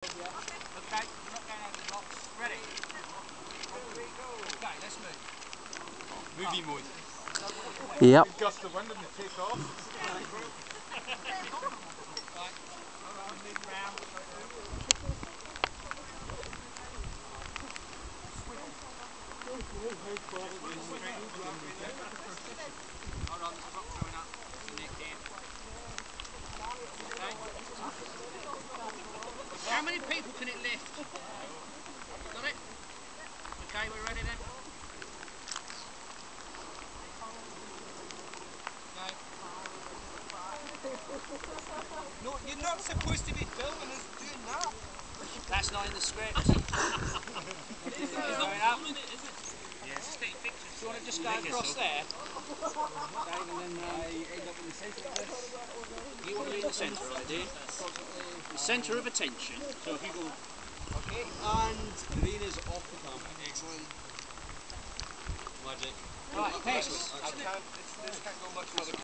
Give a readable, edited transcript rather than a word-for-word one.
Okay, we're not going over the blocks. Ready? Okay, let's move. Movie mode. Yep. Big gust of wind and they take off. Right, alright, move round. Hold on, there's a rock coming up. There's a nick here. Okay. How many people can it lift? Got it? Okay, we're ready then? No, you're not supposed to be filming us doing that. That's not in the script. It's not going up. Yeah, just take pictures. Do you want to just go across there? Okay, and then end up in the centre of this. You want to be in the centre, right, do you? The centre of attention. So if you go... Okay, and the rain is off the camera. Excellent. Magic. Right, next. This can't go much further.